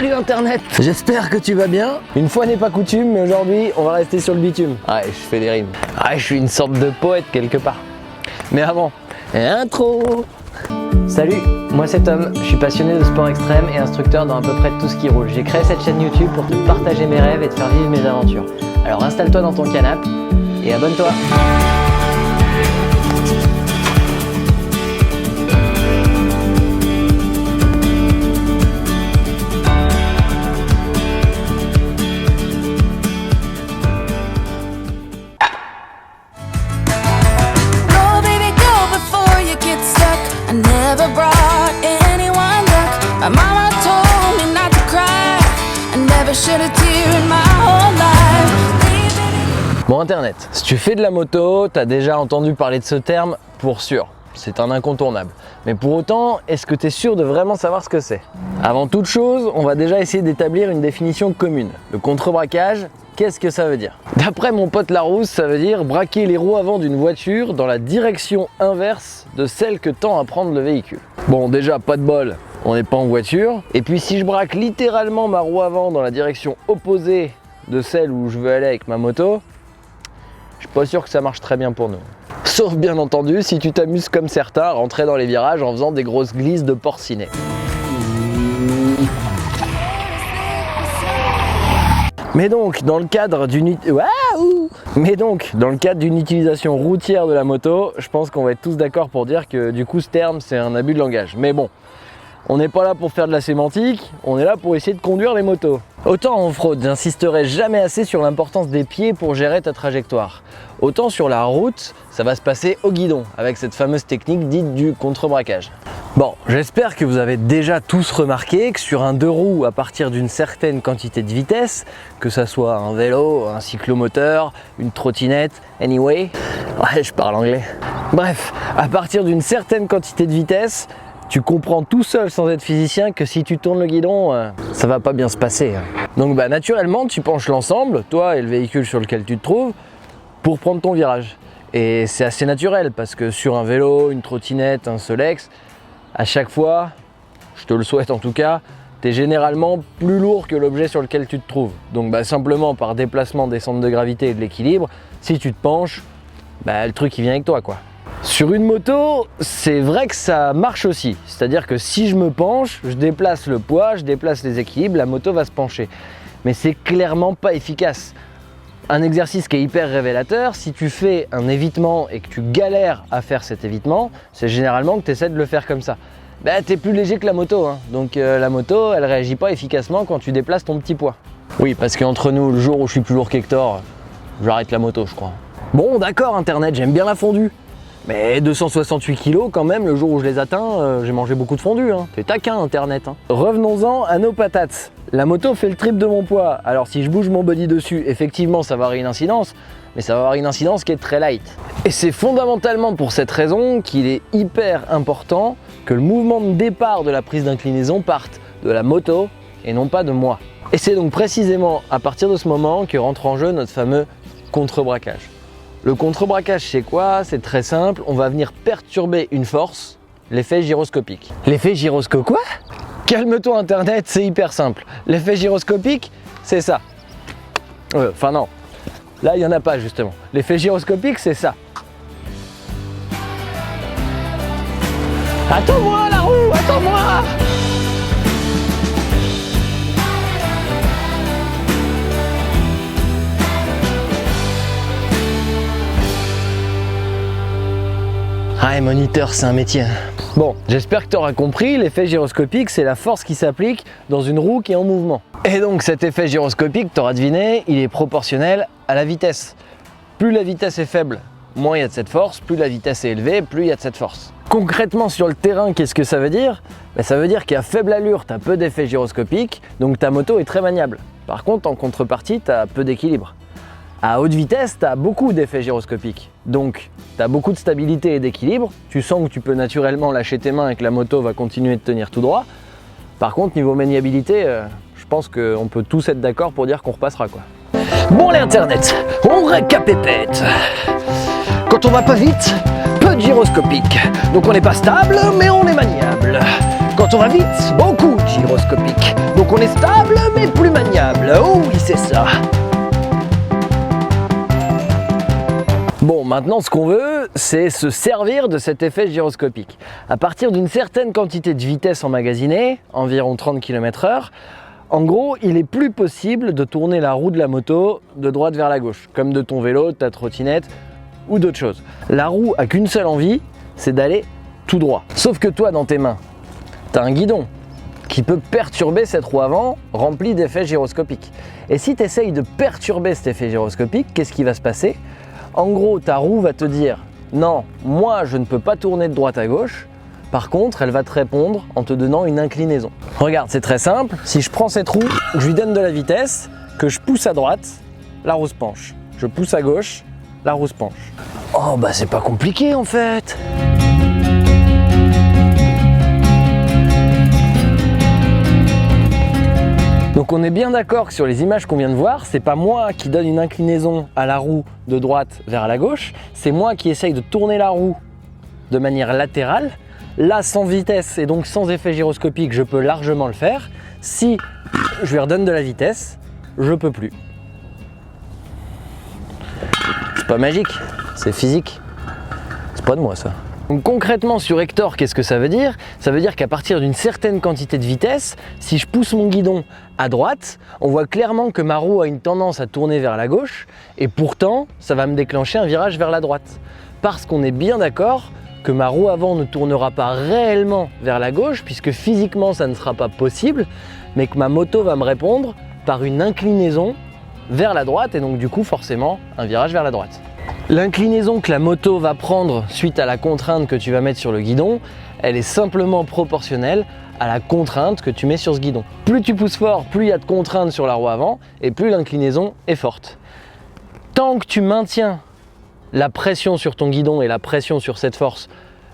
Salut Internet, j'espère que tu vas bien. Une fois n'est pas coutume, mais aujourd'hui on va rester sur le bitume. Ouais, je fais des rimes. Ouais, je suis une sorte de poète quelque part. Mais avant, intro. Salut, moi c'est Tom, je suis passionné de sport extrême et instructeur dans à peu près tout ce qui roule. J'ai créé cette chaîne YouTube pour te partager mes rêves et te faire vivre mes aventures. Alors installe-toi dans ton canapé et abonne-toi. Bon Internet, si tu fais de la moto, tu as déjà entendu parler de ce terme pour sûr. C'est un incontournable. Mais pour autant, est-ce que tu es sûr de vraiment savoir ce que c'est? Avant toute chose, on va déjà essayer d'établir une définition commune. Le contrebraquage, qu'est-ce que ça veut dire? D'après mon pote Larousse, ça veut dire braquer les roues avant d'une voiture dans la direction inverse de celle que tend à prendre le véhicule. Bon, déjà, pas de bol, on n'est pas en voiture. Et puis si je braque littéralement ma roue avant dans la direction opposée de celle où je veux aller avec ma moto, je suis pas sûr que ça marche très bien pour nous. Sauf bien entendu si tu t'amuses comme certains à rentrer dans les virages en faisant des grosses glisses de porcinet. Mais donc, dans le cadre d'une utilisation routière de la moto, je pense qu'on va être tous d'accord pour dire que du coup ce terme c'est un abus de langage. Mais bon, on n'est pas là pour faire de la sémantique, on est là pour essayer de conduire les motos. Autant en off-road, j'insisterai jamais assez sur l'importance des pieds pour gérer ta trajectoire. Autant sur la route, ça va se passer au guidon, avec cette fameuse technique dite du contrebraquage. Bon, j'espère que vous avez déjà tous remarqué que sur un deux roues à partir d'une certaine quantité de vitesse, que ça soit un vélo, un cyclomoteur, une trottinette, anyway, ouais je parle anglais. Bref, à partir d'une certaine quantité de vitesse, tu comprends tout seul sans être physicien que si tu tournes le guidon, ça va pas bien se passer. Donc naturellement, tu penches l'ensemble, toi et le véhicule sur lequel tu te trouves, pour prendre ton virage. Et c'est assez naturel parce que sur un vélo, une trottinette, un Solex, à chaque fois, je te le souhaite en tout cas, tu es généralement plus lourd que l'objet sur lequel tu te trouves. Donc simplement par déplacement des centres de gravité et de l'équilibre, si tu te penches, le truc il vient avec toi quoi. Sur une moto, c'est vrai que ça marche aussi. C'est-à-dire que si je me penche, je déplace le poids, je déplace les équilibres, la moto va se pencher. Mais c'est clairement pas efficace. Un exercice qui est hyper révélateur, si tu fais un évitement et que tu galères à faire cet évitement, c'est généralement que tu essaies de le faire comme ça. T'es plus léger que la moto, hein. Donc la moto, elle réagit pas efficacement quand tu déplaces ton petit poids. Oui, parce qu'entre nous, le jour où je suis plus lourd qu'Hector, j'arrête la moto, je crois. Bon, d'accord, Internet, j'aime bien la fondue. Mais 268 kg quand même, le jour où je les atteins, j'ai mangé beaucoup de fondue. Hein. T'es taquin Internet. Hein. Revenons-en à nos patates. La moto fait le triple de mon poids. Alors si je bouge mon body dessus, effectivement ça va avoir une incidence, mais ça va avoir une incidence qui est très light. Et c'est fondamentalement pour cette raison qu'il est hyper important que le mouvement de départ de la prise d'inclinaison parte de la moto et non pas de moi. Et c'est donc précisément à partir de ce moment que rentre en jeu notre fameux contrebraquage. Le contrebraquage, c'est quoi? C'est très simple, on va venir perturber une force, l'effet gyroscopique. L'effet gyroscopique quoi? Calme-toi Internet, c'est hyper simple. L'effet gyroscopique, c'est ça. Enfin non, là il n'y en a pas justement. L'effet gyroscopique, c'est ça. Attends-moi la roue, attends-moi! Ah, moniteur, c'est un métier. Bon, j'espère que tu auras compris, l'effet gyroscopique, c'est la force qui s'applique dans une roue qui est en mouvement. Et donc cet effet gyroscopique, tu auras deviné, il est proportionnel à la vitesse. Plus la vitesse est faible, moins il y a de cette force, plus la vitesse est élevée, plus il y a de cette force. Concrètement sur le terrain, qu'est-ce que ça veut dire? Ça veut dire qu'à faible allure, tu as peu d'effet gyroscopique, donc ta moto est très maniable. Par contre, en contrepartie, tu as peu d'équilibre. À haute vitesse, tu as beaucoup d'effets gyroscopiques, donc tu as beaucoup de stabilité et d'équilibre, tu sens que tu peux naturellement lâcher tes mains et que la moto va continuer de tenir tout droit. Par contre, niveau maniabilité, je pense qu'on peut tous être d'accord pour dire qu'on repassera quoi. Bon les Internet, on récapépète. Quand on va pas vite, peu de gyroscopique, donc on n'est pas stable mais on est maniable. Quand on va vite, beaucoup de gyroscopique, donc on est stable mais plus maniable. Oh oui, c'est ça. Bon, maintenant ce qu'on veut, c'est se servir de cet effet gyroscopique. À partir d'une certaine quantité de vitesse emmagasinée, environ 30 km/h, en gros, il est plus possible de tourner la roue de la moto de droite vers la gauche, comme de ton vélo, de ta trottinette ou d'autres choses. La roue a qu'une seule envie, c'est d'aller tout droit. Sauf que toi, dans tes mains, tu as un guidon qui peut perturber cette roue avant remplie d'effets gyroscopiques. Et si tu essayes de perturber cet effet gyroscopique, qu'est-ce qui va se passer ? En gros, ta roue va te dire « Non, moi je ne peux pas tourner de droite à gauche ». Par contre, elle va te répondre en te donnant une inclinaison. Regarde, c'est très simple. Si je prends cette roue, je lui donne de la vitesse, que je pousse à droite, la roue se penche. Je pousse à gauche, la roue se penche. Oh bah c'est pas compliqué en fait. Donc on est bien d'accord que sur les images qu'on vient de voir, c'est pas moi qui donne une inclinaison à la roue de droite vers la gauche, c'est moi qui essaye de tourner la roue de manière latérale. Là, sans vitesse et donc sans effet gyroscopique, je peux largement le faire. Si je lui redonne de la vitesse, je peux plus. C'est pas magique, c'est physique. C'est pas de moi ça. Donc concrètement sur Hector, qu'est-ce que ça veut dire ? Ça veut dire qu'à partir d'une certaine quantité de vitesse, si je pousse mon guidon à droite, on voit clairement que ma roue a une tendance à tourner vers la gauche et pourtant, ça va me déclencher un virage vers la droite. Parce qu'on est bien d'accord que ma roue avant ne tournera pas réellement vers la gauche puisque physiquement ça ne sera pas possible, mais que ma moto va me répondre par une inclinaison vers la droite et donc du coup forcément un virage vers la droite. L'inclinaison que la moto va prendre suite à la contrainte que tu vas mettre sur le guidon, elle est simplement proportionnelle à la contrainte que tu mets sur ce guidon. Plus tu pousses fort, plus il y a de contraintes sur la roue avant et plus l'inclinaison est forte. Tant que tu maintiens la pression sur ton guidon et la pression sur cette force,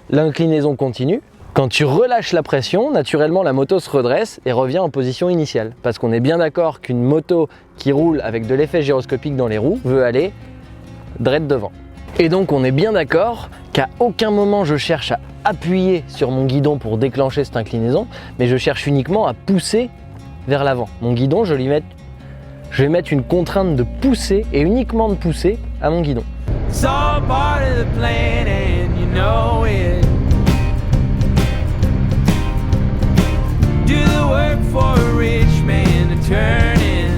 l'inclinaison continue. Quand tu relâches la pression, naturellement la moto se redresse et revient en position initiale. Parce qu'on est bien d'accord qu'une moto qui roule avec de l'effet gyroscopique dans les roues veut aller droit devant. Et donc on est bien d'accord qu'à aucun moment je cherche à appuyer sur mon guidon pour déclencher cette inclinaison, mais je cherche uniquement à pousser vers l'avant. Mon guidon, je vais mettre une contrainte de pousser et uniquement de pousser à mon guidon. It's all part of the plan and you know it. Do the work for a rich man to turn in.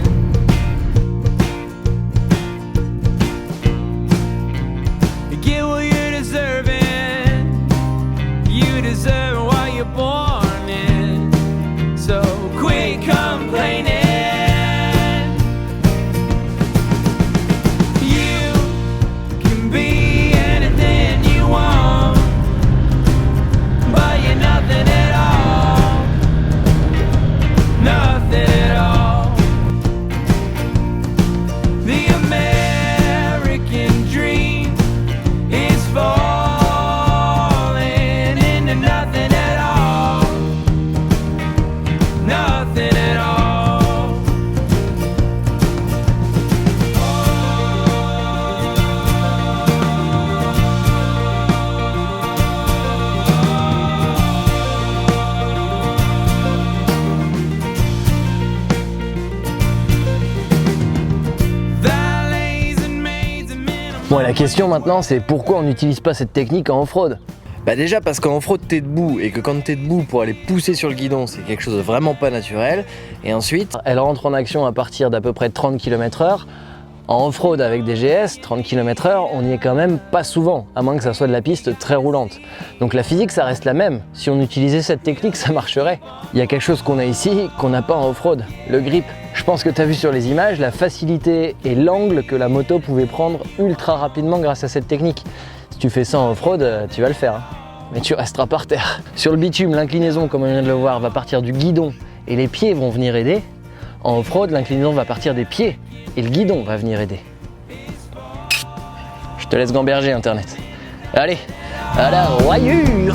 Get what you're deserving. You deserve what you're born in. So quit complaining. Bon, et la question maintenant, c'est pourquoi on n'utilise pas cette technique en off-road ? Bah déjà parce qu'en off-road t'es debout et que quand t'es debout pour aller pousser sur le guidon c'est quelque chose de vraiment pas naturel. Et ensuite elle rentre en action à partir d'à peu près 30 km/h. En off-road avec des GS, 30 km/h, on n'y est quand même pas souvent, à moins que ça soit de la piste très roulante. Donc la physique ça reste la même, si on utilisait cette technique ça marcherait. Il y a quelque chose qu'on a ici qu'on n'a pas en off-road, le grip. Je pense que tu as vu sur les images la facilité et l'angle que la moto pouvait prendre ultra rapidement grâce à cette technique. Si tu fais ça en off-road, tu vas le faire, hein. Mais tu resteras par terre. Sur le bitume, l'inclinaison, comme on vient de le voir, va partir du guidon et les pieds vont venir aider. En off-road, l'inclinaison va partir des pieds et le guidon va venir aider. Je te laisse gamberger Internet. Allez, à la royure.